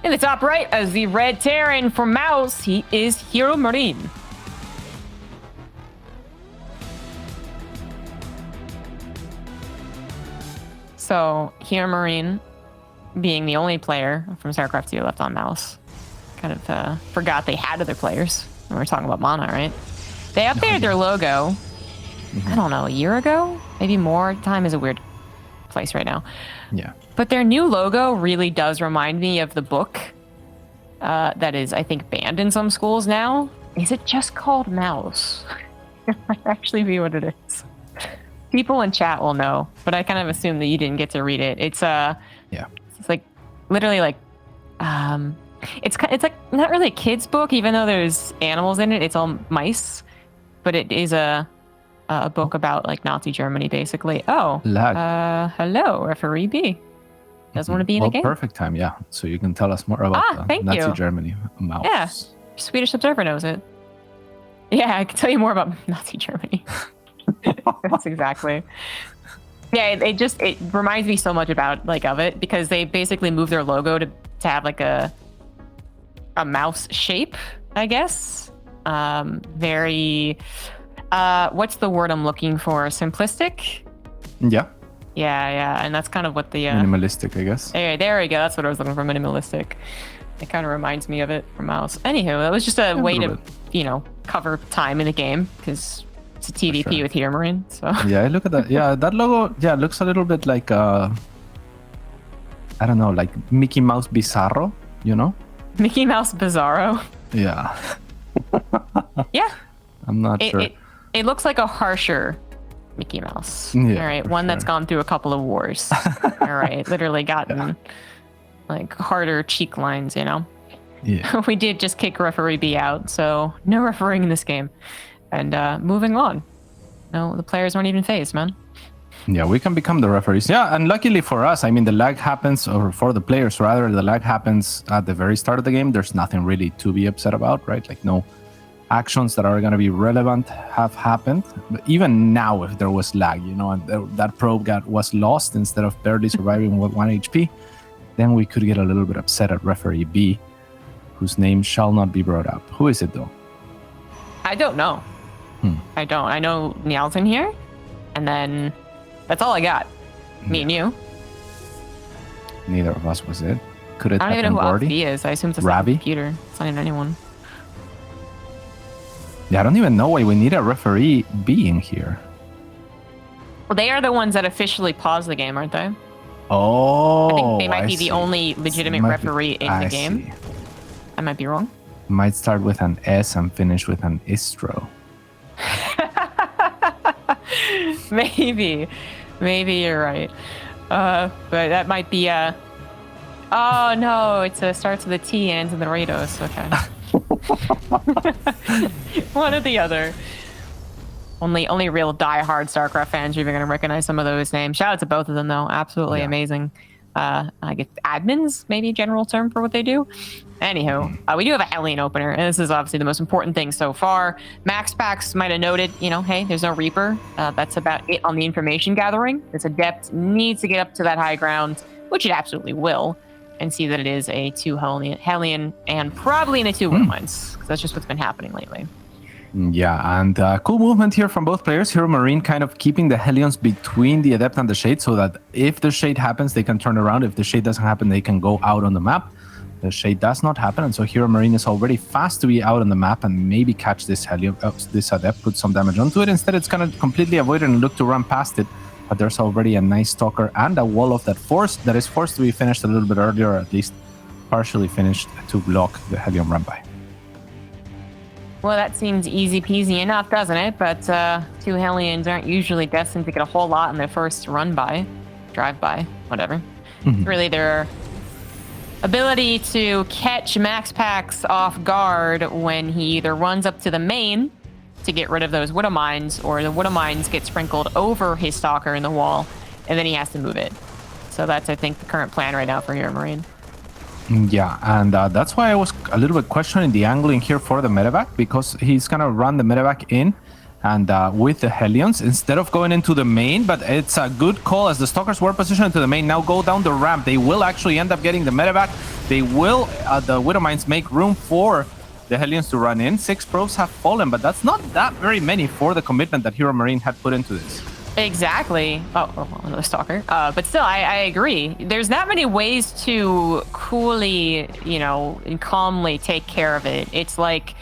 In the top right, as the red Terran for Mouse, he is HeRoMaRinE. So HeRoMaRinE, being the only player from StarCraft 2 left on Mouse, kind of forgot they had other players. We were talking about Mana, right? They updated their logo, I don't know, a year ago? Maybe more. Time is a weird place right now. Yeah. But their new logo really does remind me of the book that is, I think, banned in some schools now. Is it just called Mouse? It might actually be what it is. People in chat will know, but I kind of assume that you didn't get to read it. It's it's like literally like it's like not really a kid's book, even though there's animals in it. It's all mice, but it is a book about like Nazi Germany, basically. Oh, hello, referee B. Doesn't want to be in the game. Perfect time, yeah. So you can tell us more about Nazi Germany Mouse. Yeah, Swedish Observer knows it. Yeah, I can tell you more about Nazi Germany. That's exactly. Yeah, it reminds me so much about of it because they basically moved their logo to have like a mouse shape, I guess. Very what's the word I'm looking for? Simplistic? Yeah. Yeah, and that's kind of what the minimalistic, I guess. There we go. That's what I was looking for. Minimalistic. It kind of reminds me of it from Mouse. Anywho, it was just a way to, cover time in the game because it's a TVP with HeRoMaRinE. So yeah, look at that. Yeah, that logo. Yeah, looks a little bit like I don't know, like Mickey Mouse Bizarro. Mickey Mouse Bizarro. Yeah. Yeah. I'm not sure. It looks like a harsher Mickey Mouse. Yeah, all right, one that's gone through a couple of wars. All right, literally gotten like harder cheek lines, Yeah. We did just kick referee B out, so no refereeing in this game. And moving on. No, the players weren't even phased, man. Yeah, we can become the referees. Yeah, and luckily for us, I mean, the lag happens, or for the players rather, the lag happens at the very start of the game. There's nothing really to be upset about, right? Like no actions that are going to be relevant have happened. But even now, if there was lag, and that probe was lost instead of barely surviving with 1 HP, then we could get a little bit upset at referee B, whose name shall not be brought up. Who is it though? I don't know. I don't. I know Niall's in here, and then that's all I got. Me and you. Neither of us was it. Could it I don't have even know who been Alfie is. I assume it's a computer. It's not even anyone. Yeah, I don't even know why we need a referee B in here. Well, they are the ones that officially paused the game, aren't they? Oh, I think they might be the only legitimate referee in the game. See. I might be wrong. Might start with an S and finish with an Istro. Maybe you're right. But that might be oh no, it starts with a T and ends with the Rados. Okay. One or the other. Only real die-hard StarCraft fans are even going to recognize some of those names. Shout out to both of them though. Absolutely amazing. I guess admins, maybe a general term for what they do. Anywho, we do have a Hellion opener, and this is obviously the most important thing so far. MaxPax might have noted, hey, there's no Reaper. That's about it on the information gathering. This Adept needs to get up to that high ground, which it absolutely will, and see that it is a 2 Hellion and probably in a 2 Windmines, because that's just what's been happening lately. Yeah, and cool movement here from both players. HeRoMaRinE kind of keeping the Hellions between the Adept and the Shade so that if the Shade happens, they can turn around. If the Shade doesn't happen, they can go out on the map. The Shade does not happen, and so HeRoMaRinE is already fast to be out on the map and maybe catch this this Adept, put some damage onto it. Instead, it's going to completely avoid it and look to run past it. But there's already a nice Stalker and a wall of that is forced to be finished a little bit earlier, or at least partially finished, to block the Hellion run by. Well, that seems easy peasy enough, doesn't it? But 2 Hellions aren't usually destined to get a whole lot in their first run by, drive by, whatever. It's really their ability to catch MaxPax off guard when he either runs up to the main to get rid of those Widow Mines, or the Widow Mines get sprinkled over his Stalker in the wall, and then he has to move it. So that's, I think, the current plan right now for HeRoMaRinE. Yeah, and that's why I was a little bit questioning the angling here for the medevac, because he's going to run the medevac in, And with the Hellions, instead of going into the main, but it's a good call as the Stalkers were positioned into the main, now go down the ramp. They will actually end up getting the medevac. They will, the Widowmines make room for the Hellions to run in. 6 probes have fallen, but that's not that very many for the commitment that HeRoMaRinE had put into this. Exactly. Oh, another Stalker. But still, I agree. There's not many ways to coolly, you know, and calmly take care of it. It's like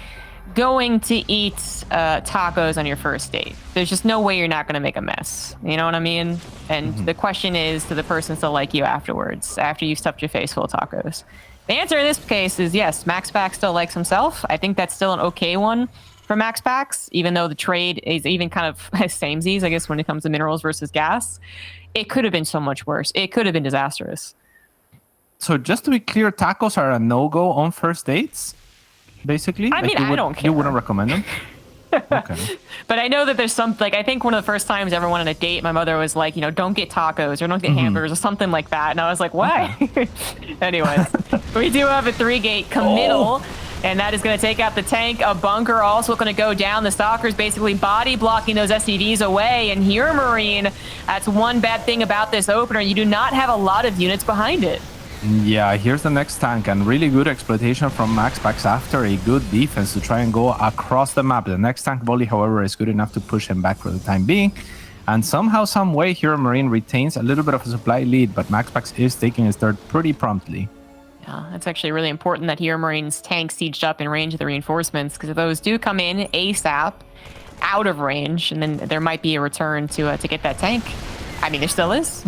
going to eat tacos on your first date. There's just no way you're not going to make a mess. You know what I mean? And the question is, to the person still like you afterwards, after you've stuffed your face full of tacos? The answer in this case is yes, MaxPax still likes himself. I think that's still an okay one for MaxPax, even though the trade is even kind of samesies, I guess, when it comes to minerals versus gas. It could have been so much worse. It could have been disastrous. So just to be clear, tacos are a no-go on first dates? Basically, I mean, I don't care. You wouldn't recommend them? Okay. But I know that there's some, like, I think one of the first times I ever went on a date, my mother was like, you know, don't get tacos or don't get hamburgers or something like that. And I was like, why? Anyways, we do have a 3-gate committal. And that is going to take out the tank. A bunker also going to go down. The Stalkers basically body blocking those SCVs away. And HeRoMaRinE, that's one bad thing about this opener. You do not have a lot of units behind it. Yeah, here's the next tank, and really good exploitation from MaxPax after a good defense to try and go across the map. The next tank volley, however, is good enough to push him back for the time being. And somehow, some way, HeRoMaRinE retains a little bit of a supply lead, but MaxPax is taking his third pretty promptly. Yeah, it's actually really important that HeRoMaRinE's tank sieged up in range of the reinforcements, because if those do come in ASAP, out of range, and then there might be a return to get that tank. I mean, there still is,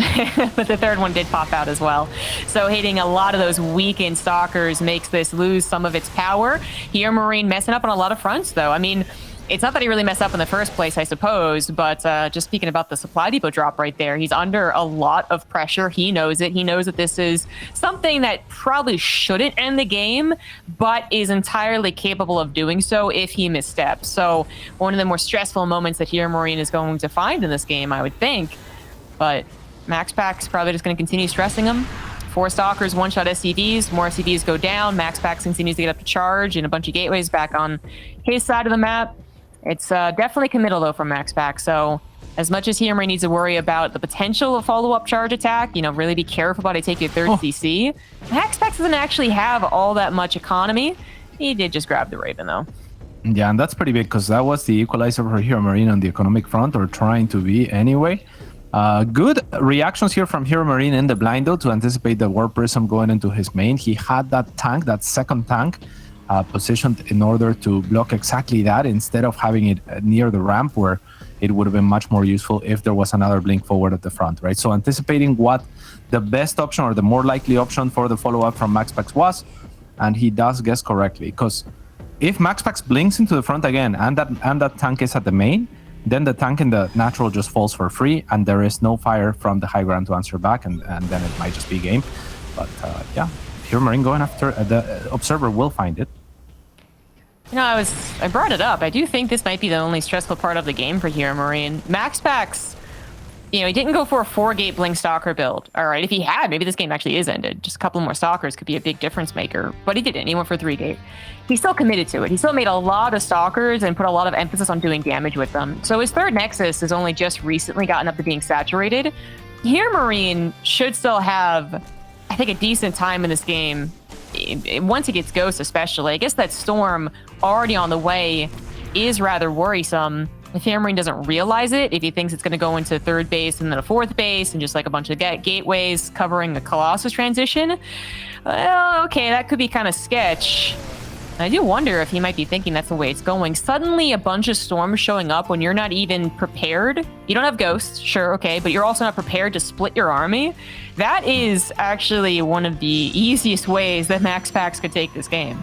but the third one did pop out as well. So hitting a lot of those weakened Stalkers makes this lose some of its power. HeRoMaRinE messing up on a lot of fronts, though. I mean, it's not that he really messed up in the first place, I suppose, but just speaking about the supply depot drop right there, he's under a lot of pressure. He knows it. He knows that this is something that probably shouldn't end the game, but is entirely capable of doing so if he missteps. So one of the more stressful moments that HeRoMaRinE is going to find in this game, I would think. But MaxPax probably just going to continue stressing him. 4 Stalkers, 1-shot SCVs. More SCVs go down. MaxPax continues to get up to charge, and a bunch of gateways back on his side of the map. It's definitely committal, though, from MaxPax. So as much as HeRoMaRinE needs to worry about the potential of follow-up charge attack, you know, really be careful about it, take your third CC. MaxPax doesn't actually have all that much economy. He did just grab the Raven, though. Yeah, and that's pretty big, because that was the equalizer for HeRoMaRinE on the economic front, or trying to be anyway. Good reactions here from HeRoMaRinE in the blind, though, to anticipate the Warp Prism going into his main. He had that tank, that second tank, positioned in order to block exactly that, instead of having it near the ramp, where it would have been much more useful if there was another blink forward at the front, right? So anticipating what the best option or the more likely option for the follow-up from MaxPax was, and he does guess correctly, because if MaxPax blinks into the front again and that tank is at the main, then the tank in the natural just falls for free, and there is no fire from the high ground to answer back, and then it might just be game. But yeah, HeRoMaRinE going after the Observer will find it. You know, I brought it up. I do think this might be the only stressful part of the game for HeRoMaRinE. MaxPax, you know, he didn't go for a 4-gate Blink Stalker build. All right, if he had, maybe this game actually is ended. Just a couple more Stalkers could be a big difference maker. But he didn't. He went for 3-gate. He still committed to it. He still made a lot of Stalkers and put a lot of emphasis on doing damage with them. So his third Nexus has only just recently gotten up to being saturated. HeRoMaRinE should still have, I think, a decent time in this game. Once he gets Ghost especially. I guess that Storm already on the way is rather worrisome. If HeRoMaRinE doesn't realize it, if he thinks it's going to go into third base and then a fourth base and just like a bunch of gateways covering a Colossus transition, well, okay, that could be kind of sketch. I do wonder if he might be thinking that's the way it's going. Suddenly a bunch of storms showing up when you're not even prepared. You don't have Ghosts, sure, okay, but you're also not prepared to split your army. That is actually one of the easiest ways that MaxPax could take this game.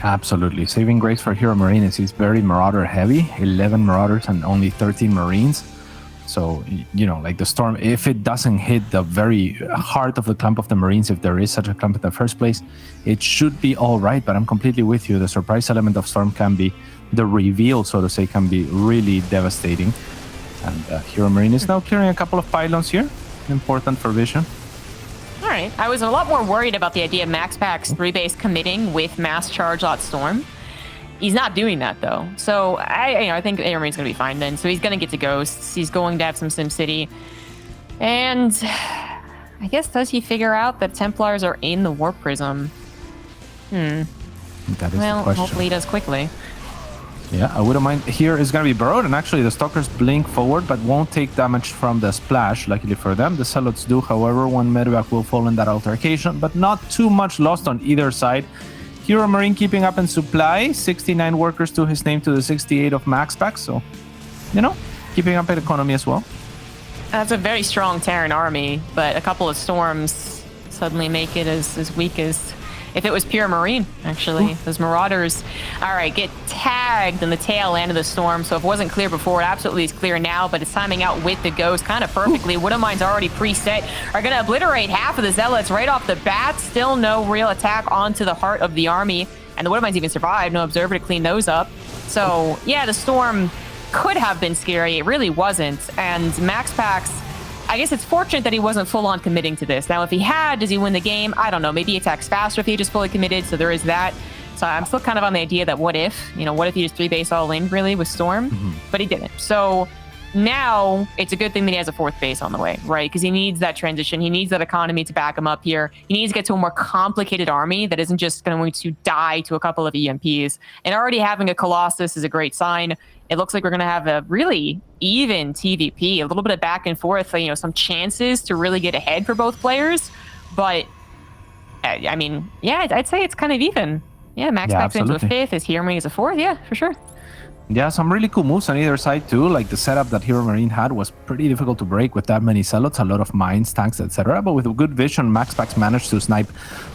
Absolutely. Saving grace for HeRoMaRinE is he's very Marauder heavy, 11 Marauders and only 13 Marines. So, you know, like the Storm, if it doesn't hit the very heart of the clump of the Marines, if there is such a clump in the first place, it should be all right. But I'm completely with you. The surprise element of Storm can be, the reveal, so to say, can be really devastating. And HeRoMaRinE is now clearing a couple of pylons here. Important for vision. All right. I was a lot more worried about the idea of MaxPax 3-base committing with mass charge lot Storm. He's not doing that though. So I think HeRoMaRiNE's gonna be fine then. So he's gonna get to Ghosts. He's going to have some SimCity. And I guess does he figure out that Templars are in the Warp Prism? That is the Well, question. hopefully he does quickly. Yeah, I wouldn't mind. Here is going to be burrowed, and actually the Stalkers blink forward, but won't take damage from the splash, luckily for them. The Zealots do, however. One medevac will fall in that altercation, but not too much lost on either side. HeRoMaRiNE keeping up in supply, 69 workers to his name to the 68 of MaxPax, so, you know, keeping up in economy as well. That's a very strong Terran army, but a couple of storms suddenly make it as weak as if it was pure Marine, actually. Those Marauders, all right, get tagged in the tail end of the storm. So if it wasn't clear before, it absolutely is clear now, but it's timing out with the Ghost kind of perfectly. Widowmine's already preset. Are going to obliterate half of the Zealots right off the bat. Still no real attack onto the heart of the army. And the Widowmines even survived. No Observer to clean those up. So, yeah, the storm could have been scary. It really wasn't. And MaxPax, I guess it's fortunate that he wasn't full-on committing to this. Now, if he had, does he win the game? I don't know. Maybe he attacks faster if he just fully committed, so there is that. So I'm still kind of on the idea that what if he just 3-base all in, really, with Storm? But he didn't. So now it's a good thing that he has a 4th base on the way, right? Because he needs that transition. He needs that economy to back him up here. He needs to get to a more complicated army that isn't just going to die to a couple of EMPs. And already having a Colossus is a great sign. It looks like we're going to have a really even TVP, a little bit of back and forth, some chances to really get ahead for both players. But, I mean, yeah, I'd say it's kind of even. Yeah, MaxPax into a 5th, is HeRoMaRiNE as a 4th. Yeah, for sure. Yeah, some really cool moves on either side too. Like the setup that HeRoMaRiNE had was pretty difficult to break with that many Zealots, a lot of mines, tanks, etc. But with a good vision, MaxPax managed to snipe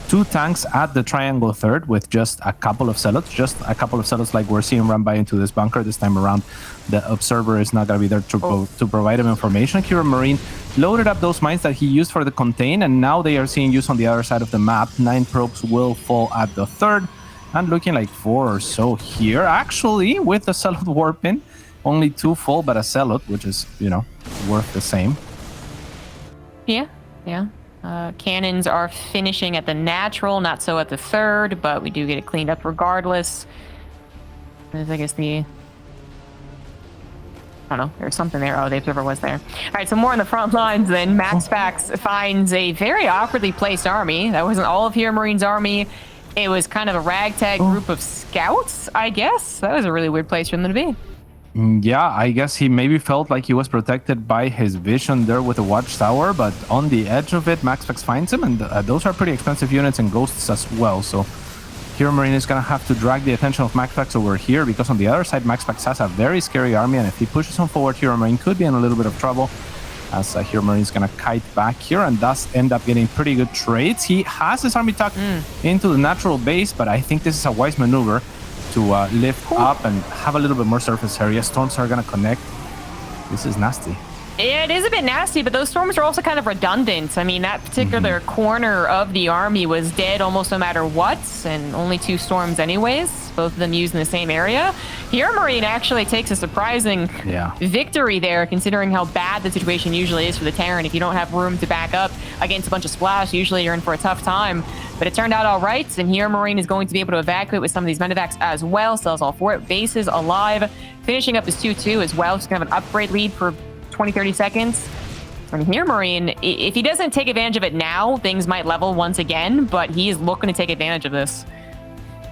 2 tanks at the triangle third with just a couple of Zealots. Like we're seeing run by into this bunker this time around. The Observer is not going to be there to provide him information. HeRoMaRiNE loaded up those mines that he used for the contain, and now they are seeing use on the other side of the map. 9 probes will fall at the third. And looking like 4 or so here, actually, with the Zealot warping. Only 2 full, but a Zealot, which is, worth the same. Yeah. Cannons are finishing at the natural, not so at the third, but we do get it cleaned up regardless. There's, I guess, I don't know, there's something there. Oh, the Observer was there. All right, so more on the front lines then. MaxPax finds a very awkwardly placed army. That wasn't all of HeRoMaRiNE's army. It was kind of a ragtag group of scouts, I guess. That was a really weird place for them to be. Yeah, I guess he maybe felt like he was protected by his vision there with the watchtower, but on the edge of it, MaxPax finds him, and those are pretty expensive units and Ghosts as well. So HeRoMaRiNE is going to have to drag the attention of MaxPax over here, because on the other side, MaxPax has a very scary army, and if he pushes on forward, HeRoMaRiNE could be in a little bit of trouble, as HeRoMaRiNE is going to kite back here and thus end up getting pretty good trades. He has his army tucked into the natural base, but I think this is a wise maneuver to lift up and have a little bit more surface area. Storms are going to connect. This is nasty. It is a bit nasty, but those storms are also kind of redundant. I mean, that particular corner of the army was dead almost no matter what, and only 2 storms anyways, both of them used in the same area. HeRoMaRiNE actually takes a surprising victory there, considering how bad the situation usually is for the Terran. If you don't have room to back up against a bunch of splash, usually you're in for a tough time. But it turned out all right, and HeRoMaRiNE is going to be able to evacuate with some of these medevacs as well. Still has all 4 bases alive. Finishing up his 2-2 as well, so kind of an upgrade lead for 20-30 seconds. And HeRoMaRiNE, if he doesn't take advantage of it now, things might level once again, but he is looking to take advantage of this.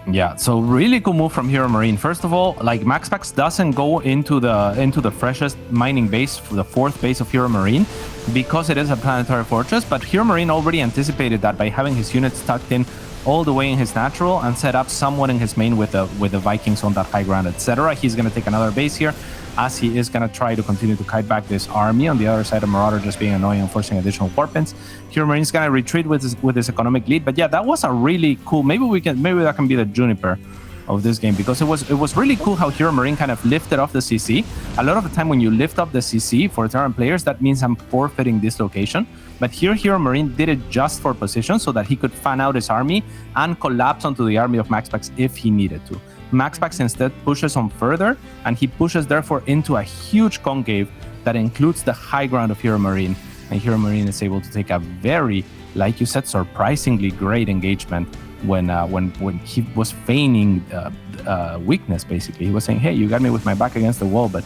Yeah, so really cool move from HeRoMaRiNE. First of all, like MaxPax doesn't go into the freshest mining base, for the 4th base of HeRoMaRiNE, because it is a planetary fortress, but HeRoMaRiNE already anticipated that by having his units tucked in all the way in his natural and set up somewhat in his main with the Vikings on that high ground, etc. He's going to take another base here, as he is going to try to continue to kite back this army. On the other side, a Marauder just being annoying and forcing additional warpins. HeRoMaRiNE is going to retreat with his economic lead. But yeah, that was a really cool. Maybe that can be the Juniper of this game, because it was really cool how HeRoMaRiNE kind of lifted off the CC. A lot of the time when you lift up the CC for Terran players, that means I'm forfeiting this location. But here, HeRoMaRiNE did it just for position, so that he could fan out his army and collapse onto the army of MaxPax if he needed to. MaxPax instead pushes on further, and he pushes therefore into a huge concave that includes the high ground of HeRoMaRiNE. and HeRoMaRinE is able to take a very, like you said, surprisingly great engagement when he was feigning weakness. Basically, he was saying, "Hey, you got me with my back against the wall," but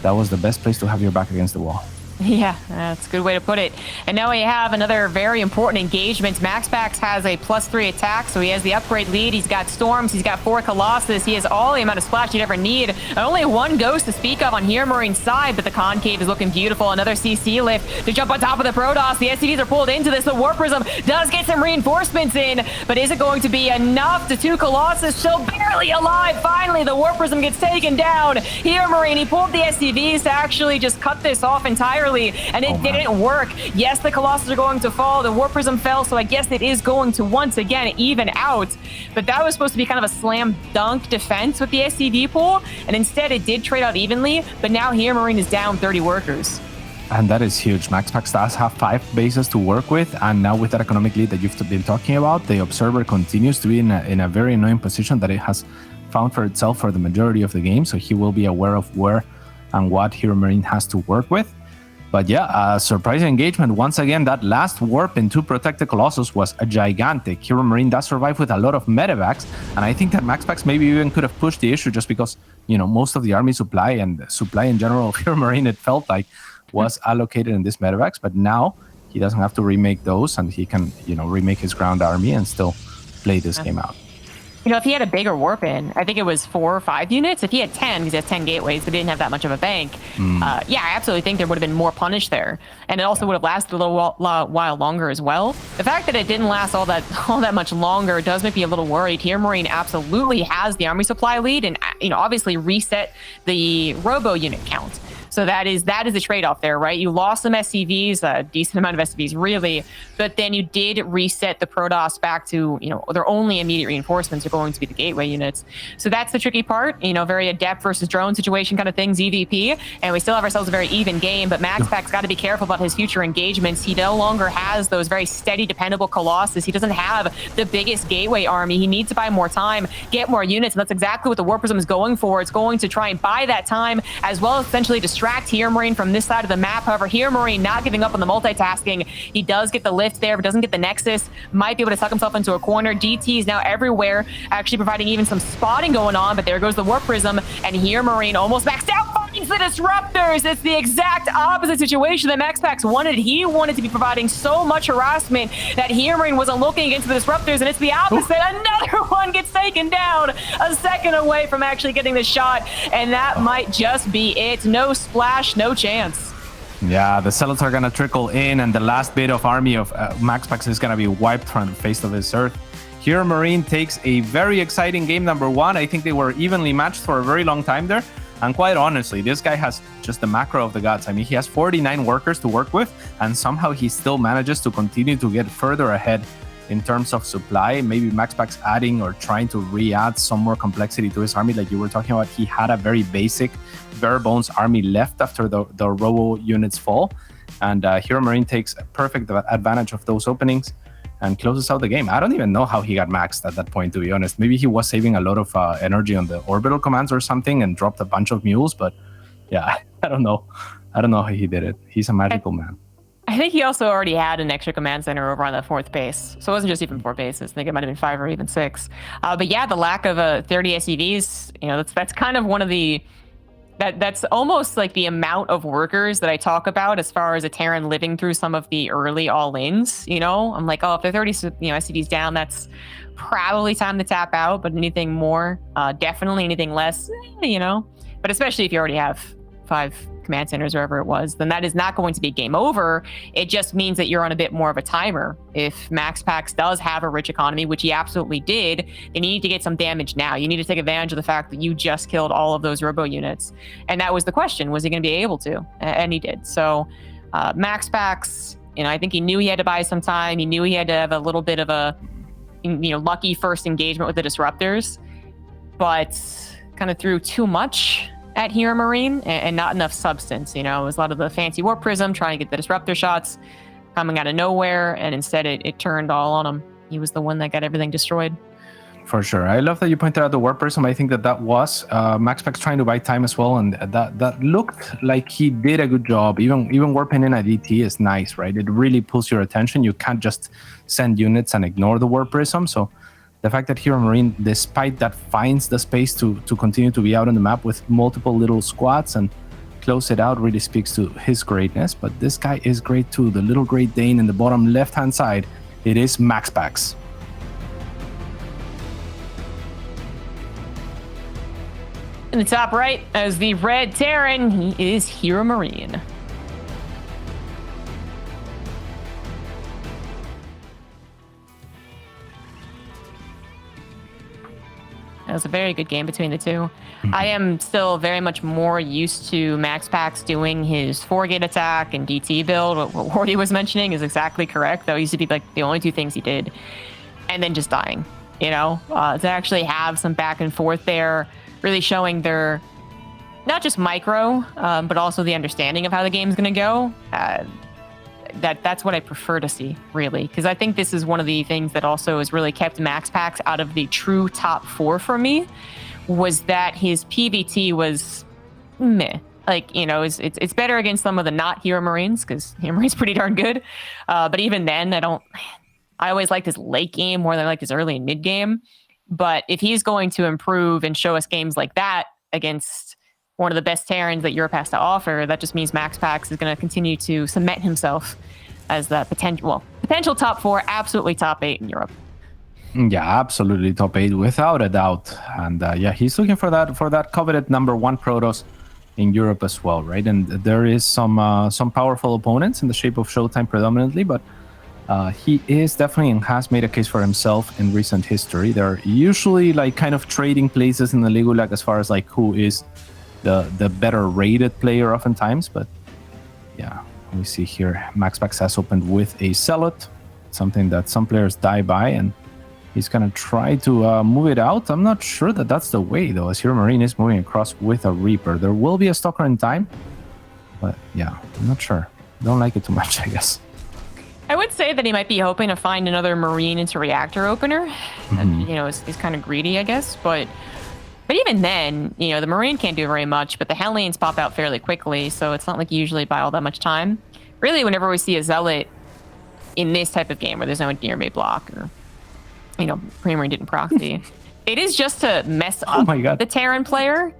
that was the best place to have your back against the wall. Yeah, that's a good way to put it. And now we have another very important engagement. MaxPax has a +3 attack, so he has the upgrade lead. He's got Storms, he's got 4 Colossus, he has all the amount of splash you'd ever need. And only 1 Ghost to speak of on HeRoMaRine's side, but the Concave is looking beautiful. Another CC lift to jump on top of the Protoss. The SCVs are pulled into this. The Warp Prism does get some reinforcements in, but is it going to be enough? The 2 Colossus still barely alive. Finally, the Warp Prism gets taken down. HeRoMaRiNE, he pulled the SCVs to actually just cut this off entirely. And it didn't work. Yes, the Colossus are going to fall. The Warp Prism fell, so I guess it is going to once again even out. But that was supposed to be kind of a slam dunk defense with the SCV pool, and instead it did trade out evenly. But now HeRoMaRiNE is down 30 workers. And that is huge. MaxPax does have 5 bases to work with, and now with that economic lead that you've been talking about, the Observer continues to be in a very annoying position that it has found for itself for the majority of the game. So he will be aware of where and what HeRoMaRiNE has to work with. But yeah, surprising engagement. Once again, that last warp into Protect the Colossus was a gigantic. HeRoMaRiNE does survive with a lot of medevacs, and I think that MaxPax maybe even could have pushed the issue just because, you know, most of the army supply and supply in general of HeRoMaRiNE, it felt like, was allocated in this medevacs. But now he doesn't have to remake those, and he can, you know, remake his ground army and still play this game out. You know, if he had a bigger warp in, I think it was 4 or 5 units. If he had 10, because he has 10 gateways, but didn't have that much of a bank, yeah, I absolutely think there would have been more punish there. And it also would have lasted a little while longer as well. The fact that it didn't last all that much longer does make me a little worried. HeRoMaRiNE absolutely has the army supply lead and, you know, obviously reset the robo unit count. So that is the trade-off there, right? You lost some SCVs, a decent amount of SCVs, really, but then you did reset the Protoss back to, you know, their only immediate reinforcements are going to be the gateway units. So that's the tricky part, you know, very adept versus drone situation kind of thing, ZVP, and we still have ourselves a very even game, but MaxPax got to be careful about his future engagements. He no longer has those very steady, dependable Colossus. He doesn't have the biggest gateway army. He needs to buy more time, get more units, and that's exactly what the Warp Prism is going for. It's going to try and buy that time, as well as essentially distract HeRoMaRiNE from this side of the map. However, HeRoMaRiNE not giving up on the multitasking. He does get the lift there, but doesn't get the Nexus. Might be able to tuck himself into a corner. DT is now everywhere, actually providing even some spotting going on, but there goes the Warp Prism, and HeRoMaRiNE almost maxed out, finds the Disruptors. It's the exact opposite situation that MaxPax wanted. He wanted to be providing so much harassment that HeRoMaRiNE wasn't looking against the Disruptors, and it's the opposite. Another one gets taken down, a second away from actually getting the shot, and that might just be it. No splash, no chance. Yeah, the Zealots are gonna trickle in, and the last bit of army of MaxPax is gonna be wiped from the face of this earth. HeRoMaRiNE takes a very exciting game number 1. I think they were evenly matched for a very long time there. And quite honestly, this guy has just the macro of the gods. I mean, he has 49 workers to work with, and somehow he still manages to continue to get further ahead in terms of supply. Maybe MaxPax adding or trying to re-add some more complexity to his army, like you were talking about. He had a very basic, bare bones army left after the robo units fall, and HeRoMaRiNE takes perfect advantage of those openings and closes out the game. I don't even know how he got maxed at that point, to be honest. Maybe he was saving a lot of energy on the orbital commands or something and dropped a bunch of mules, but yeah, I don't know. I don't know how he did it. He's a magical man. I think he also already had an extra command center over on the 4th base. So it wasn't just even 4 bases. I think it might have been 5 or even 6. But yeah, the lack of 30 SCVs, you know, that's kind of one of the... That's almost like the amount of workers that I talk about as far as a Terran living through some of the early all-ins, you know? I'm like, oh, if they're 30 SCVs down, that's probably time to tap out, but anything more, definitely anything less, you know? But especially if you already have 5 command centers, wherever it was, then that is not going to be game over. It just means that you're on a bit more of a timer. If MaxPax does have a rich economy, which he absolutely did, then you need to get some damage now. You need to take advantage of the fact that you just killed all of those robo units. And that was the question, was he going to be able to? And he did. So MaxPax, you know, I think he knew he had to buy some time. He knew he had to have a little bit of a, you know, lucky first engagement with the Disruptors, but kind of threw too much at HeRoMaRiNE and not enough substance. You know, it was a lot of the fancy Warp Prism trying to get the Disruptor shots coming out of nowhere, and instead it turned all on him. He was the one that got everything destroyed. For sure. I love that you pointed out the Warp Prism. I think that was MaxPax trying to buy time as well, and that looked like he did a good job. Even warping in a DT is nice, right? It really pulls your attention. You can't just send units and ignore the Warp Prism. So the fact that HeRoMaRinE, despite that, finds the space to continue to be out on the map with multiple little squads and close it out really speaks to his greatness. But this guy is great too. The little Great Dane in the bottom left-hand side, it is MaxPax. In the top right, as the red Terran, he is HeRoMaRinE. That was a very good game between the two. I am still very much more used to MaxPax doing his 4-gate attack and DT build. What Horty was mentioning is exactly correct. That used to be like the only two things he did. And then just dying, you know? To actually have some back and forth there, really showing their, not just micro, but also the understanding of how the game's going to go. That's what I prefer to see, really. Because I think this is one of the things that also has really kept MaxPax out of the true top 4 for me, was that his PvT was meh. Like, you know, it's better against some of the not HeRoMaRinEs, because HeRoMaRinE's pretty darn good. But even then, I always liked his late game more than I liked his early and mid game. But if he's going to improve and show us games like that against one of the best Terrans that Europe has to offer, that just means MaxPax is going to continue to cement himself as the potential top 4, absolutely top 8 in Europe. Yeah, absolutely top 8 without a doubt. And yeah, he's looking for that coveted number 1 Protoss in Europe as well, right? And there is some powerful opponents in the shape of Showtime predominantly, but he is definitely and has made a case for himself in recent history. They're usually like kind of trading places in the League like as far as like who is the better rated player oftentimes. But yeah, we see here MaxPax has opened with a Zealot, something that some players die by, and he's gonna try to move it out. I'm not sure that that's the way though, as HeRoMaRinE is moving across with a Reaper. There will be a Stalker in time, but yeah, I'm not sure. Don't like it too much, I guess. I would say that he might be hoping to find another Marine into Reactor opener. You know, is kind of greedy, I guess. But even then, you know, the Marine can't do very much, but the Hellions pop out fairly quickly, so it's not like you usually buy all that much time. Really, whenever we see a Zealot in this type of game where there's no near-mate block, or, you know, Marine didn't proxy, it is just to mess up the Terran player.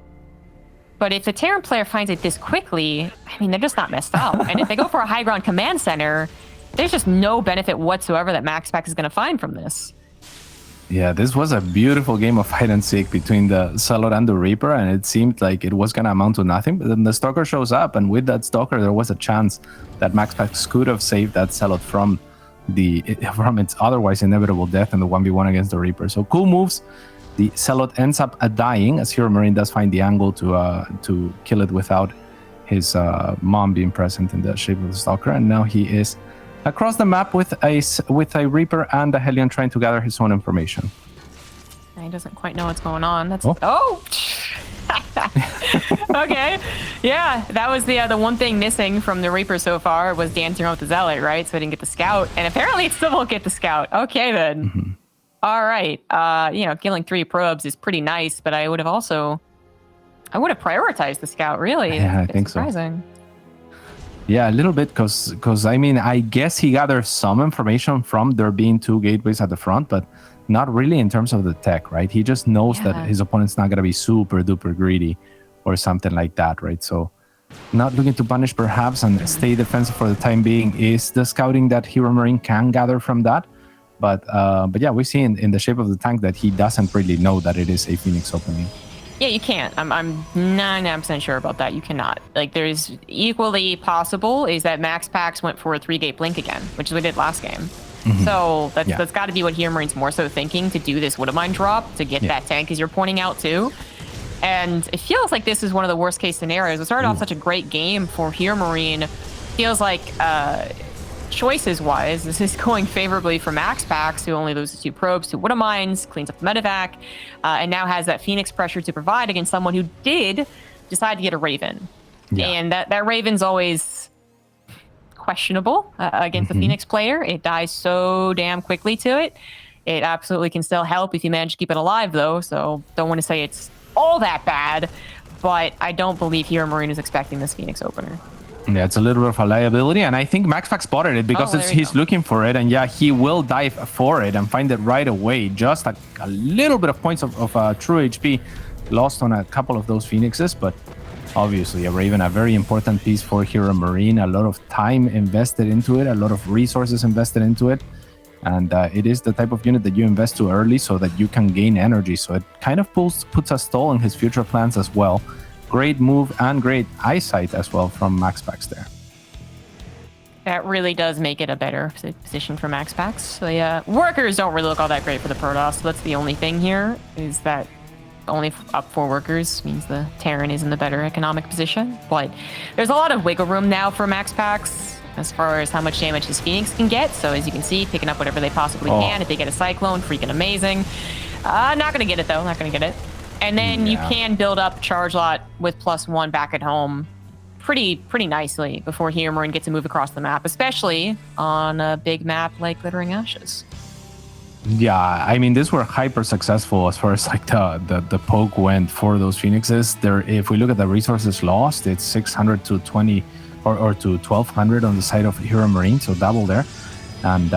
But if the Terran player finds it this quickly, I mean, they're just not messed up. And if they go for a high ground command center, there's just no benefit whatsoever that MaxPax is going to find from this. Yeah, this was a beautiful game of hide and seek between the Zealot and the Reaper, and it seemed like it was going to amount to nothing. But then the Stalker shows up, and with that Stalker, there was a chance that MaxPax could have saved that Zealot from its otherwise inevitable death in the 1v1 against the Reaper. So cool moves. The Zealot ends up dying, as HeRoMaRinE does find the angle to kill it without his mom being present in the shape of the Stalker, and now he is across the map with a Reaper and a Hellion trying to gather his own information. He doesn't quite know what's going on. That's okay. Yeah, that was the one thing missing from the Reaper so far was dancing around with the Zealot, right? So I didn't get the Scout, and apparently it still won't get the Scout. Okay then. All right. You know, killing 3 probes is pretty nice, but I would have prioritized the Scout, really. Yeah, I think surprising. so. Yeah, a little bit, because I mean, I guess he gathered some information from there being 2 gateways at the front, but not really in terms of the tech, right? He just knows that his opponent's not going to be super duper greedy or something like that, right? So not looking to punish perhaps and stay defensive for the time being is the scouting that HeRoMaRinE can gather from that. But yeah, we see in the shape of the tank that he doesn't really know that it is a Phoenix opening. Yeah, you can't. I'm 99% sure about that. You cannot. Like, there's equally possible is that MaxPax went for a 3-gate blink again, which is what we did last game. So that's got to be what HeRoMaRinE's more so thinking, to do this Woodamine drop to get that tank, as you're pointing out too. And it feels like this is one of the worst case scenarios. It started off such a great game for HeRoMaRinE. Feels like choices-wise, this is going favorably for MaxPax, who only loses 2 probes to Woodamines, cleans up the medevac, and now has that Phoenix pressure to provide against someone who did decide to get a Raven. And that Raven's always questionable against the Phoenix player. It dies so damn quickly to it. It absolutely can still help if you manage to keep it alive, though, so don't want to say it's all that bad, but I don't believe HeRoMaRinE is expecting this Phoenix opener. Yeah, it's a little bit of a liability, and I think MaxPax spotted it because he's looking for it, and yeah, he will dive for it and find it right away. Just a little bit of points of true HP lost on a couple of those Phoenixes, but obviously a Raven, a very important piece for HeRoMaRinE, a lot of time invested into it, a lot of resources invested into it, and it is the type of unit that you invest too early so that you can gain energy, so it kind of puts a stall in his future plans as well. Great move and great eyesight as well from MaxPax there. That really does make it a better position for MaxPax. So yeah, workers don't really look all that great for the Protoss. So that's the only thing here, is that only up 4 workers means the Terran is in the better economic position. But there's a lot of wiggle room now for MaxPax as far as how much damage his Phoenix can get. So as you can see, picking up whatever they possibly can. If they get a Cyclone, freaking amazing. Not going to get it, though. Not going to get it. And then you can build up Charge Lot with +1 back at home pretty nicely before HeRoMaRinE gets to move across the map, especially on a big map like Glittering Ashes. Yeah, I mean, these were hyper successful as far as like the poke went for those Phoenixes. There, if we look at the resources lost, it's 600 to 20 or to 1200 on the side of HeRoMaRinE, so double there. And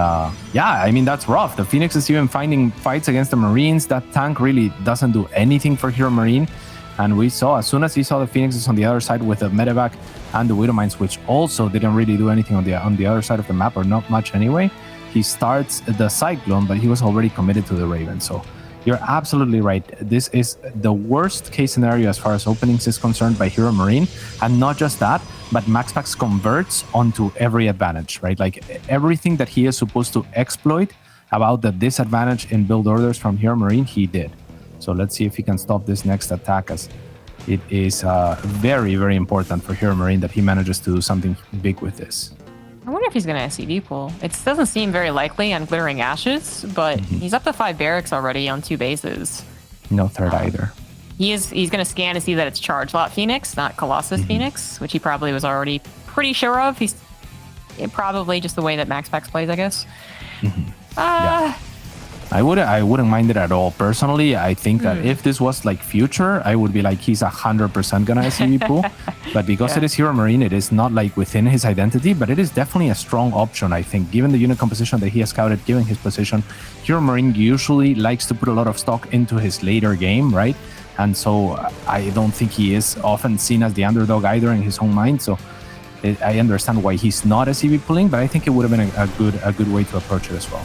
yeah, I mean, that's rough. The Phoenix is even finding fights against the Marines. That tank really doesn't do anything for HeRoMaRinE. And we saw, as soon as he saw the Phoenixes on the other side with the Medevac and the Widowmines, which also didn't really do anything on the other side of the map, or not much anyway, he starts the Cyclone, but he was already committed to the Raven. So you're absolutely right. This is the worst case scenario as far as openings is concerned by HeRoMaRinE. And not just that, but MaxPax converts onto every advantage, right? Like everything that he is supposed to exploit about the disadvantage in build orders from HeRoMaRinE, he did. So let's see if he can stop this next attack, as it is very, very important for HeRoMaRinE that he manages to do something big with this. I wonder if he's going to SCV pull. It doesn't seem very likely on Glittering Ashes, but he's up to 5 barracks already on 2 bases. No third either. He's going to scan to see that it's Charge Lot Phoenix, not Colossus Phoenix, which he probably was already pretty sure of. He's probably just the way that MaxPax plays, I guess. Yeah. I wouldn't mind it at all. Personally, I think that if this was like future, I would be like, he's 100% gonna SCV pool. But because it is HeRoMaRinE, it is not like within his identity, but it is definitely a strong option, I think. Given the unit composition that he has scouted, given his position, HeRoMaRinE usually likes to put a lot of stock into his later game, right? And so I don't think he is often seen as the underdog either in his own mind. So I understand why he's not SCV pulling, but I think it would have been a good way to approach it as well.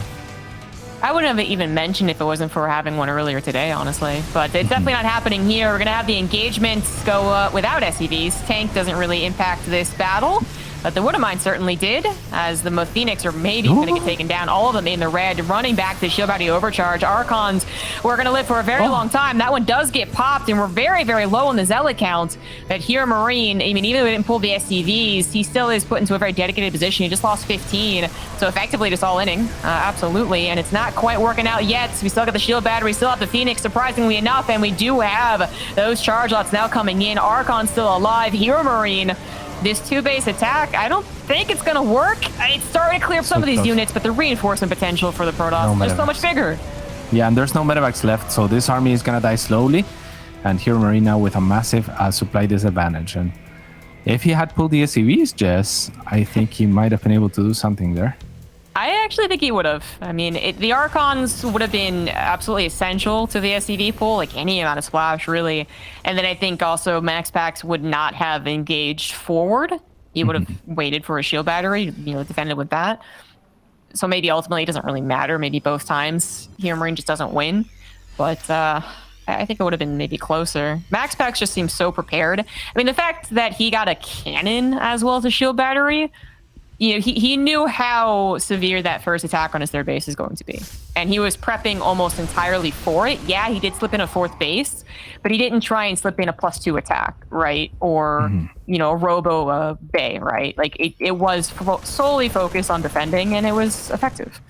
I wouldn't have even mentioned if it wasn't for having one earlier today, honestly. But it's definitely not happening here. We're going to have the engagements go without SCVs. Tank doesn't really impact this battle, but the Widowmine certainly did, as the Phoenix are maybe going to get taken down. All of them in the red, running back to Shield Battery Overcharge. Archons were going to live for a very long time. That one does get popped, and we're very, very low on the Zealot count. But HeRoMaRinE, I mean, even though we didn't pull the SCVs, he still is put into a very dedicated position. He just lost 15, so effectively just all-inning, absolutely. And it's not quite working out yet. We still got the Shield Battery, still have the Phoenix, surprisingly enough, and we do have those Charge Lots now coming in. Archon's still alive. HeRoMaRinE, this 2-base attack, I don't think it's going to work. It's starting to clear up some of these units, but the reinforcement potential for the Protoss is so much bigger. Yeah, and there's no medevacs left, so this army is going to die slowly. And HeRoMaRinE now with a massive supply disadvantage. And if he had pulled the SCVs, Jess, I think he might have been able to do something there. I actually think he would have. I mean, the Archons would have been absolutely essential to the SCV pool, like any amount of splash, really. And then I think also MaxPax would not have engaged forward. He would have waited for a Shield Battery, defended with that. So maybe ultimately it doesn't really matter. Maybe both times HeRoMaRinE just doesn't win. But I think it would have been maybe closer. MaxPax just seems so prepared. I mean, the fact that he got a cannon as well as a Shield Battery, he knew how severe that first attack on his 3rd base is going to be. And he was prepping almost entirely for it. Yeah, he did slip in a 4th base, but he didn't try and slip in a +2 attack, right? Or, a Robo Bay, right? Like, it was solely focused on defending, and it was effective.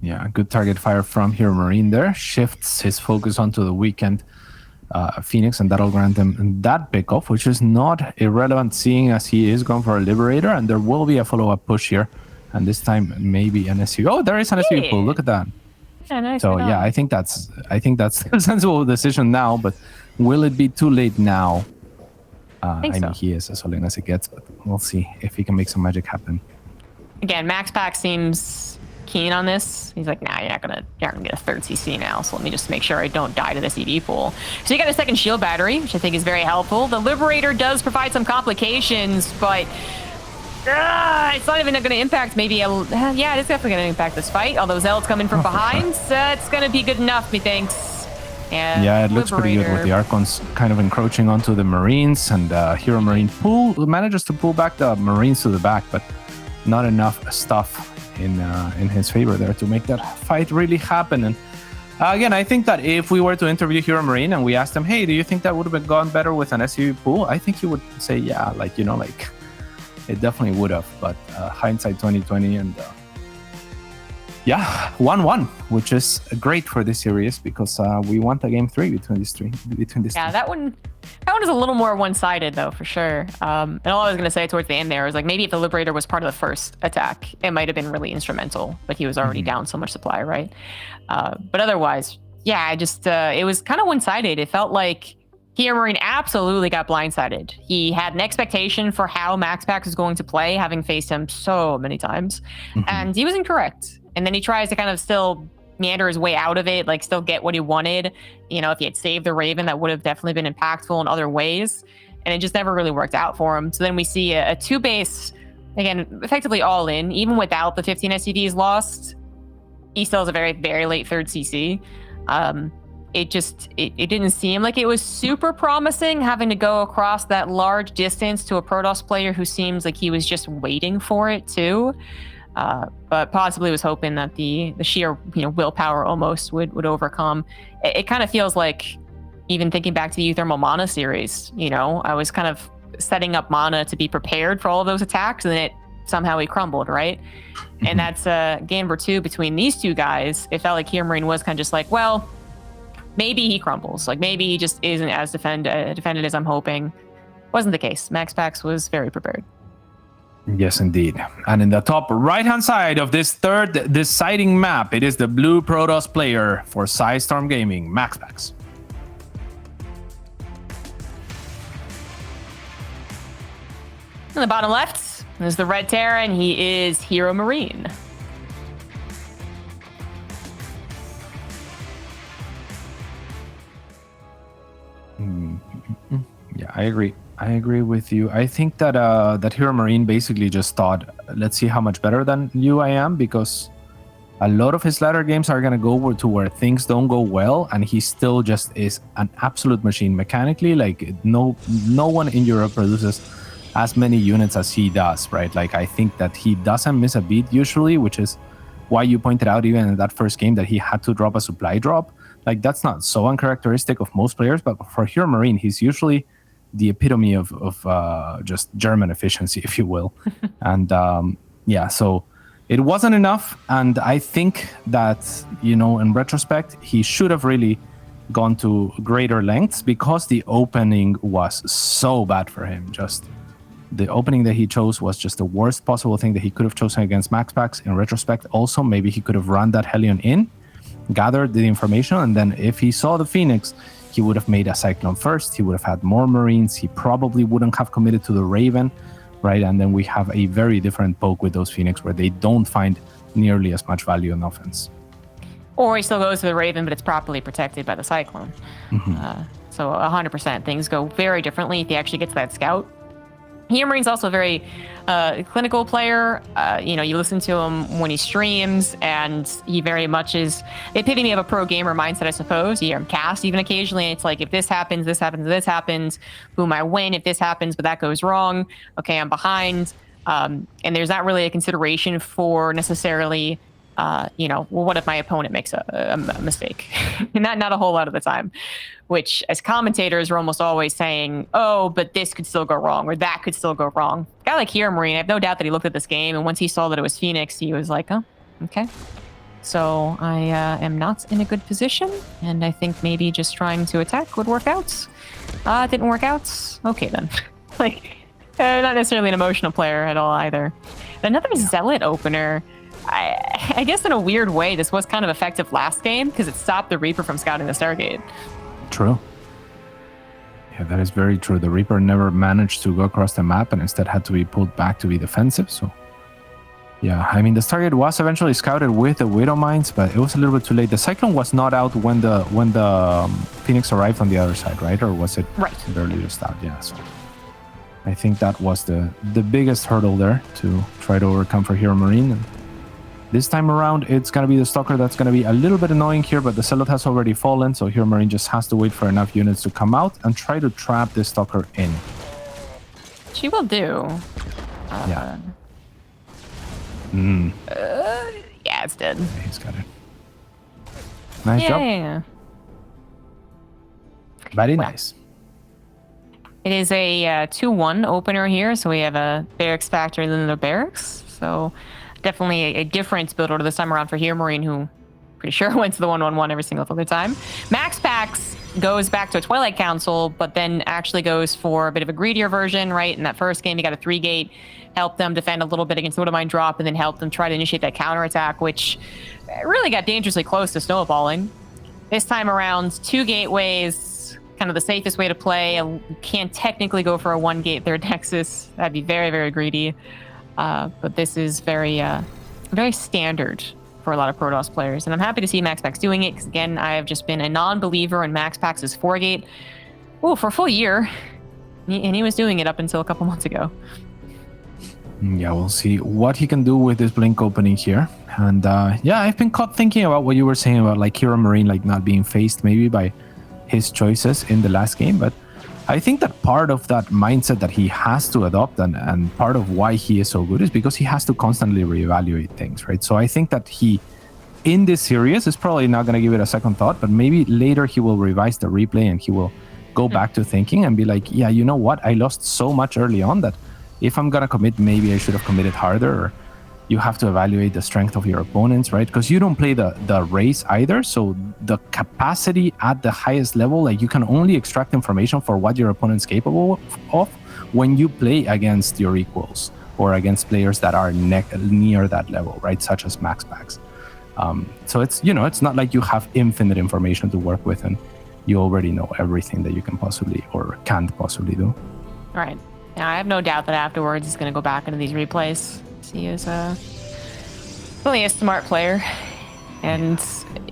Yeah, good target fire from HeRoMaRinE there. Shifts his focus onto the weekend Phoenix, and that'll grant him that pickoff, which is not irrelevant, seeing as he is going for a Liberator, and there will be a follow-up push here, and this time maybe an SCV. Oh, there is an SCV pull. Look at that. Yeah, nice. So yeah, I think that's a sensible decision now. But will it be too late now? I mean, he is as late as it gets, but we'll see if he can make some magic happen. Again, MaxPax seems keen on this. He's like, nah, you're not gonna get a 3rd CC now, so let me just make sure I don't die to this EV pool. So you got a 2nd shield battery, which I think is very helpful. The Liberator does provide some complications, but it's not even going to impact maybe yeah, it is definitely going to impact this fight. Although Zealot's coming from behind, it's going to be good enough, methinks. And yeah, it looks pretty good with the Archons kind of encroaching onto the Marines, and HeRoMaRinE manages to pull back the Marines to the back, but not enough stuff in his favor there to make that fight really happen. And again, I think that if we were to interview HeRoMaRinE and we asked him, hey, do you think that would have gone better with an SUV pool? I think he would say, yeah, like, it definitely would have. But hindsight 2020, and yeah, 1-1, which is great for this series because we want a game 3 between these three. Yeah, that one is a little more one-sided though, for sure. And all I was gonna say towards the end there was like, maybe if the Liberator was part of the first attack, it might have been really instrumental, but he was already down so much supply, right? But otherwise, yeah, it was kind of one-sided. It felt like HeRoMaRinE absolutely got blindsided. He had an expectation for how MaxPax was going to play, having faced him so many times, and he was incorrect. And then he tries to kind of still meander his way out of it, like still get what he wanted. If he had saved the Raven, that would have definitely been impactful in other ways. And it just never really worked out for him. So then we see a 2-base, again, effectively all in, even without the 15 SCVs lost. He still has a very, very late 3rd CC. It didn't seem like it was super promising having to go across that large distance to a Protoss player who seems like he was just waiting for it too. But possibly was hoping that the sheer willpower almost would overcome. It kind of feels like, even thinking back to the Euthermal Mana series, I was kind of setting up Mana to be prepared for all of those attacks, and then it somehow he crumbled, right? And that's game number 2 between these two guys. It felt like HeRoMaRinE was kind of just like, well, maybe he crumbles. Like maybe he just isn't as defended as I'm hoping. Wasn't the case. MaxPax was very prepared. Yes, indeed. And in the top right-hand side of this 3rd deciding map, it is the blue Protoss player for Storm Gaming, MaxPax. In the bottom left is the red Terran. He is HeRoMaRinE. Yeah, I agree. I agree with you. I think that that HeRoMaRinE basically just thought, let's see how much better than you I am, because a lot of his latter games are gonna go to where things don't go well, and he still just is an absolute machine mechanically. Like no one in Europe produces as many units as he does, right? Like I think that he doesn't miss a beat usually, which is why you pointed out even in that first game that he had to drop a supply drop. Like that's not so uncharacteristic of most players, but for HeRoMaRinE, he's usually the epitome of just German efficiency, if you will. And yeah, so it wasn't enough. And I think that, in retrospect, he should have really gone to greater lengths, because the opening was so bad for him. Just the opening that he chose was just the worst possible thing that he could have chosen against MaxPax. In retrospect, also, maybe he could have run that Hellion in, gathered the information, and then if he saw the Phoenix, he would have made a Cyclone first. He would have had more Marines. He probably wouldn't have committed to the Raven, right? And then we have a very different poke with those Phoenix, where they don't find nearly as much value in offense. Or he still goes to the Raven, but it's properly protected by the Cyclone. So 100%, things go very differently if he actually gets that scout. HeRoMaRinE's also a very clinical player. You listen to him when he streams, and he very much is the epitome of a pro gamer mindset, I suppose. You hear him cast even occasionally. It's like, if this happens, this happens, this happens, boom, I win. If this happens, but that goes wrong, okay, I'm behind. And there's not really a consideration for necessarily, well, what if my opponent makes a mistake? not a whole lot of the time, which as commentators, we're almost always saying, oh, but this could still go wrong, or that could still go wrong. A guy like HeRoMaRinE, I have no doubt that he looked at this game, and once he saw that it was Phoenix, he was like, oh, okay. So I am not in a good position, and I think maybe just trying to attack would work out. It didn't work out. Okay, then. Not necessarily an emotional player at all either. Another Zealot opener. I guess in a weird way, this was kind of effective last game because it stopped the Reaper from scouting the Stargate. True. Yeah, that is very true. The Reaper never managed to go across the map and instead had to be pulled back to be defensive. So, yeah, I mean, the Stargate was eventually scouted with the Widow Mines, but it was a little bit too late. The Cyclone was not out when the Phoenix arrived on the other side, right? Or was it barely just out? Yeah, so I think that was the biggest hurdle there to try to overcome for HeRoMaRinE. And this time around, it's going to be the Stalker that's going to be a little bit annoying here, but the Zealot has already fallen, so HeRoMaRinE just has to wait for enough units to come out and try to trap this Stalker in. She will do. Yeah. Yeah, it's dead. Yeah, he's got it. Nice job. Yeah. Very nice. It is a 2-1 opener here, so we have a Barracks Factory than the Barracks. So definitely a different build order this time around for HeRoMaRinE, who pretty sure went to the 1-1-1 every single other time. MaxPax goes back to a Twilight Council, but then actually goes for a bit of a greedier version, right? In that first game, he got a 3-gate, helped them defend a little bit against Widow Mine drop, and then helped them try to initiate that counterattack, which really got dangerously close to snowballing. This time around, 2 gateways, kind of the safest way to play. You can't technically go for a 1-gate third Nexus. That'd be very, very greedy. But this is very, very standard for a lot of Protoss players. And I'm happy to see MaxPax doing it, because again, I have just been a non-believer in MaxPax's 4-gate for a full year. And he was doing it up until a couple months ago. Yeah, we'll see what he can do with this blink opening here. And yeah, I've been caught thinking about what you were saying about like HeRoMaRinE like not being faced maybe by his choices in the last game, but I think that part of that mindset that he has to adopt and part of why he is so good is because he has to constantly reevaluate things, right? So I think that he, in this series, is probably not going to give it a second thought, but maybe later he will revise the replay and he will go back to thinking and be like, yeah, you know what? I lost so much early on that if I'm going to commit, maybe I should have committed harder. Or you have to evaluate the strength of your opponents, right? Because you don't play the race either. So the capacity at the highest level, like you can only extract information for what your opponent's capable of when you play against your equals or against players that are near that level, right? Such as MaxPax. So it's, you know, it's not like you have infinite information to work with and you already know everything that you can possibly or can't possibly do. All right. Now, I have no doubt that afterwards he's going to go back into these replays. He is really a smart player, and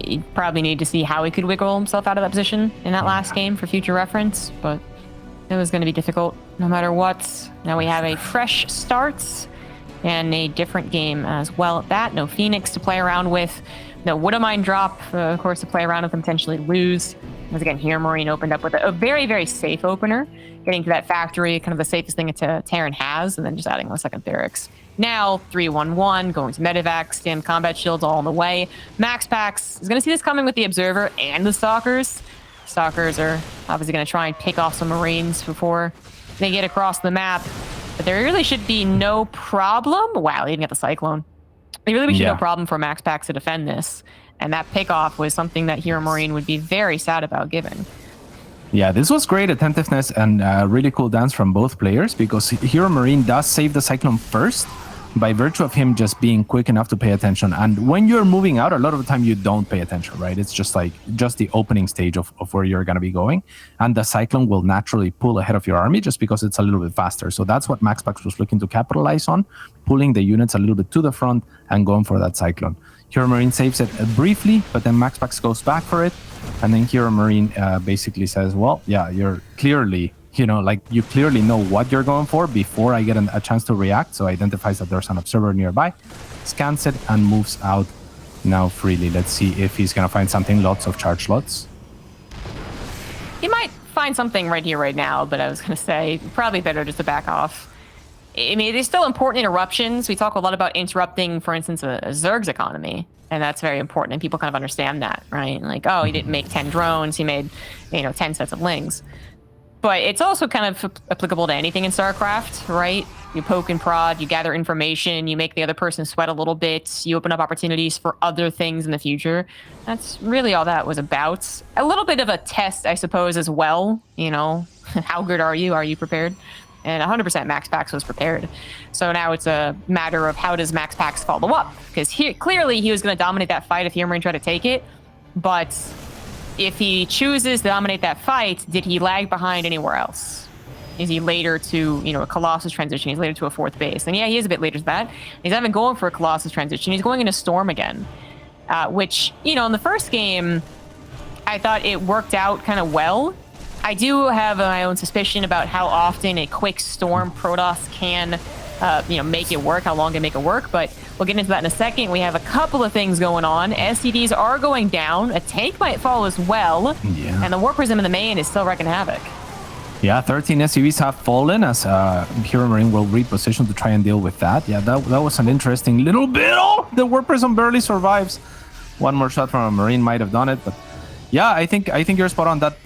you probably need to see how he could wiggle himself out of that position in that last game for future reference, but it was going to be difficult no matter what. Now we have a fresh start and a different game as well at that. No Phoenix to play around with, no Widow Mine drop, of course, to play around with and potentially lose. Once again, HeRoMaRinE opened up with a very, very safe opener, getting to that factory, kind of the safest thing Terran has, and then just adding 1 second Barracks. Now, 3-1-1, going to Medivac, stand combat shields all on the way. MaxPax is going to see this coming with the Observer and the Stalkers. Stalkers are obviously going to try and pick off some Marines before they get across the map. But there really should be no problem. Wow, they even got the Cyclone. There really should be no problem for MaxPax to defend this. And that pickoff was something that HeRoMaRinE would be very sad about giving. Yeah, this was great attentiveness and really cool dance from both players because HeRoMaRinE does save the Cyclone first by virtue of him just being quick enough to pay attention. And when you're moving out, a lot of the time you don't pay attention, right? It's just like the opening stage of where you're going to be going. And the Cyclone will naturally pull ahead of your army just because it's a little bit faster. So that's what MaxPax was looking to capitalize on, pulling the units a little bit to the front and going for that Cyclone. HeRoMaRinE saves it briefly, but then MaxPax goes back for it. And then HeRoMaRinE basically says, well, yeah, you're clearly, you clearly know what you're going for before I get a chance to react. So identifies that there's an observer nearby, scans it, and moves out now freely. Let's see if he's going to find something. Lots of charge slots. He might find something right here, right now, but I was going to say, probably better just to back off. I mean, there's still important interruptions. We talk a lot about interrupting, for instance, a Zerg's economy. And that's very important, and people kind of understand that, right? Like, oh, he didn't make 10 drones, he made, 10 sets of lings. But it's also kind of applicable to anything in StarCraft, right? You poke and prod, you gather information, you make the other person sweat a little bit, you open up opportunities for other things in the future. That's really all that was about. A little bit of a test, I suppose, as well, how good are you? Are you prepared? and 100% MaxPax was prepared. So now it's a matter of how does MaxPax follow up? Because clearly he was going to dominate that fight if HeRoMaRinE tried to take it, but if he chooses to dominate that fight, did he lag behind anywhere else? Is he later to, you know, a Colossus transition? He's later to a 4th base. And yeah, he is a bit later to that. He's not even going for a Colossus transition. He's going into Storm again, which, you know, in the first game, I thought it worked out kind of well. I do have my own suspicion about how often a quick Storm Protoss can, you know, make it work, how long can make it work, but we'll get into that in a second. We have a couple of things going on. SCDs are going down. A tank might fall as well. Yeah. And the War Prism in the main is still wrecking havoc. Yeah, 13 SCVs have fallen as HeRoMaRinE will reposition to try and deal with that. Yeah, that was an interesting little bit. Oh, the War Prism barely survives. One more shot from a Marine might have done it, but yeah, I think you're spot on. That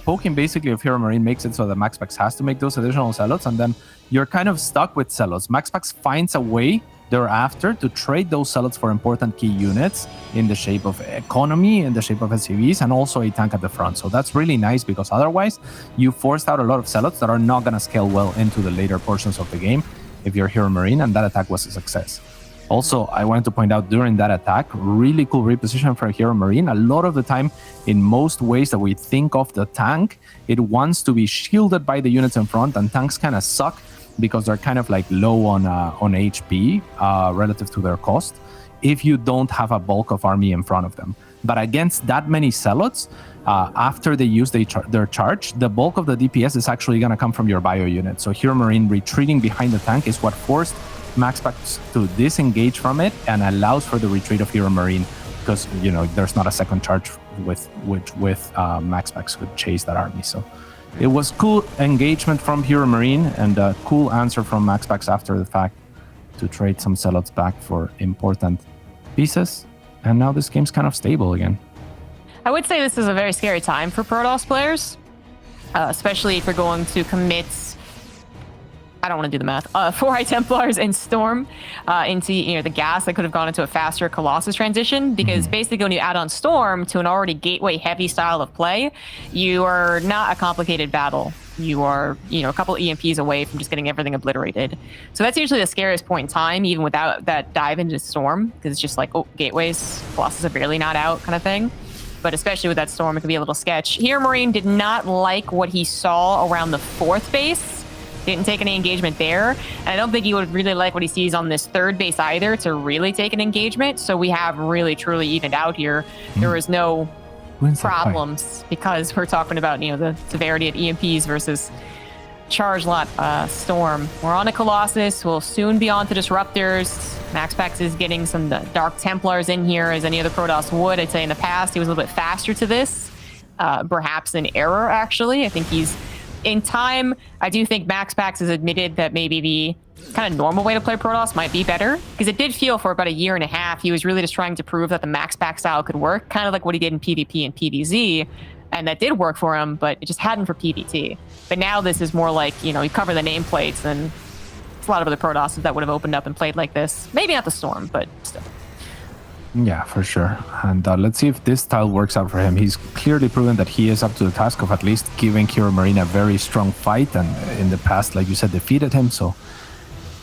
poking basically of HeRoMaRinE makes it so that MaxPax has to make those additional Zealots, and then you're kind of stuck with Zealots. MaxPax finds a way thereafter to trade those Zealots for important key units in the shape of economy, in the shape of SCVs, and also a tank at the front. So that's really nice, because otherwise you forced out a lot of Zealots that are not going to scale well into the later portions of the game if you're HeRoMaRinE, and that attack was a success. Also, I wanted to point out during that attack, really cool reposition for HeRoMaRinE. A lot of the time, in most ways that we think of the tank, it wants to be shielded by the units in front, and tanks kind of suck because they're kind of like low on HP relative to their cost if you don't have a bulk of army in front of them. But against that many Zealots, after they use their charge, the bulk of the DPS is actually going to come from your bio unit. So HeRoMaRinE retreating behind the tank is what forced MaxPax to disengage from it and allows for the retreat of HeRoMaRinE, because, you know, there's not a second charge with MaxPax could chase that army. So it was cool engagement from HeRoMaRinE and a cool answer from MaxPax after the fact to trade some Zealots back for important pieces. And now this game's kind of stable again. I would say this is a very scary time for Protoss players, especially if you're going to commit, I don't want to do the math, 4 High Templars and Storm into, you know, the gas that could have gone into a faster Colossus transition, because basically when you add on Storm to an already gateway heavy style of play, you are not a complicated battle. You are, you know, a couple of EMPs away from just getting everything obliterated. So that's usually the scariest point in time, even without that dive into Storm, because it's just like, oh, gateways, Colossus are barely not out kind of thing. But especially with that Storm, it could be a little sketch. HeRoMaRinE did not like what he saw around the 4th base. Didn't take any engagement there. And I don't think he would really like what he sees on this 3rd base either to really take an engagement. So we have really, truly evened out here. There was no problems because we're talking about, you know, the severity of EMPs versus charge lot Storm. We're on a Colossus. We'll soon be on to Disruptors. MaxPax is getting some Dark Templars in here as any other Protoss would. I'd say in the past he was a little bit faster to this. Perhaps an error, actually. I think he's in time. I do think MaxPax has admitted that maybe the kind of normal way to play Protoss might be better, because it did feel for about a year and a half he was really just trying to prove that the MaxPax style could work, kind of like what he did in PvP and PvZ, and that did work for him, but it just hadn't for PvT. But now this is more like, you know, you cover the nameplates, and there's a lot of other Protosses that would have opened up and played like this. Maybe not the Storm, but still. Yeah, for sure. And let's see if this style works out for him. He's clearly proven that he is up to the task of at least giving HeRoMaRinE a very strong fight, and in the past, like you said, defeated him. So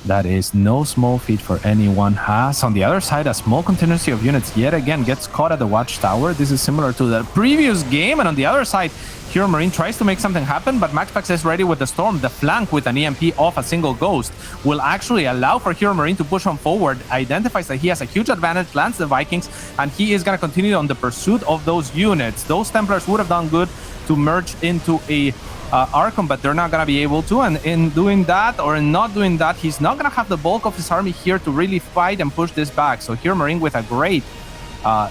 that is no small feat for anyone. Has on the other side a small contingency of units yet again gets caught at the watchtower. This is similar to the previous game, and on the other side HeRoMaRinE tries to make something happen, but MaxPax is ready with the Storm. The flank with an EMP off a single Ghost will actually allow for HeRoMaRinE to push on forward, identifies that he has a huge advantage, lands the Vikings, and he is going to continue on the pursuit of those units. Those Templars would have done good to merge into a Archon, but they're not going to be able to, and in doing that, or in not doing that, he's not going to have the bulk of his army here to really fight and push this back. So HeRoMaRinE, with a great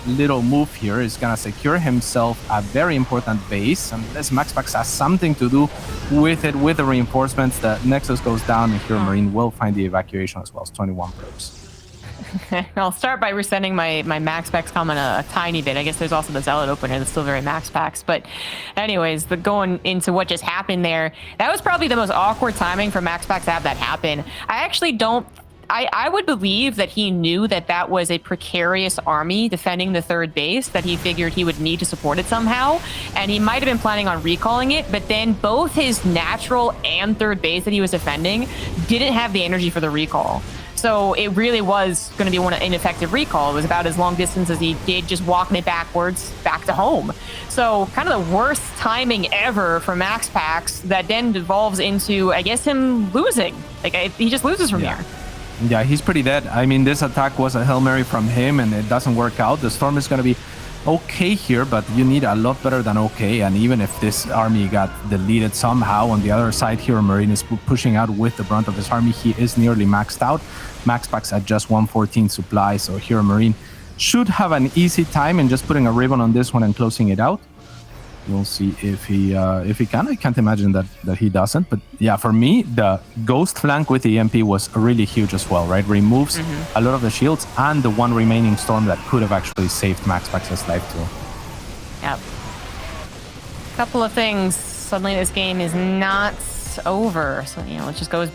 little move here, is going to secure himself a very important base, and this MaxPax has something to do with it, with the reinforcements. The Nexus goes down, and HeRoMaRinE will find the evacuation as well as 21 probes. I'll start by resending my MaxPax comment a tiny bit. I guess there's also the Zealot opener that's still very MaxPax. But anyways, going into what just happened there, that was probably the most awkward timing for MaxPax to have that happen. I actually don't I would believe that he knew that that was a precarious army defending the third base, that he figured he would need to support it somehow, and he might have been planning on recalling it, but then both his natural and third base that he was defending didn't have the energy for the recall. So it really was going to be an ineffective recall. It was about as long distance as he did just walking it backwards back to home. So kind of the worst timing ever for MaxPax that then devolves into, I guess, him losing. Like, he just loses from here. Yeah, he's pretty dead. I mean, this attack was a Hail Mary from him, and it doesn't work out. The Storm is going to be okay here, but you need a lot better than okay. And even if this army got deleted somehow, on the other side, HeRoMaRinE is pushing out with the brunt of his army. He is nearly maxed out. MaxPax at just 114 supply, so HeRoMaRinE should have an easy time in just putting a ribbon on this one and closing it out. We'll see if he can. I can't imagine that he doesn't. But yeah, for me, the ghost flank with the EMP was really huge as well, right? Removes a lot of the shields and the one remaining storm that could have actually saved MaxPax's life too. Yep. Couple of things. Suddenly this game is not over. So, it just goes back.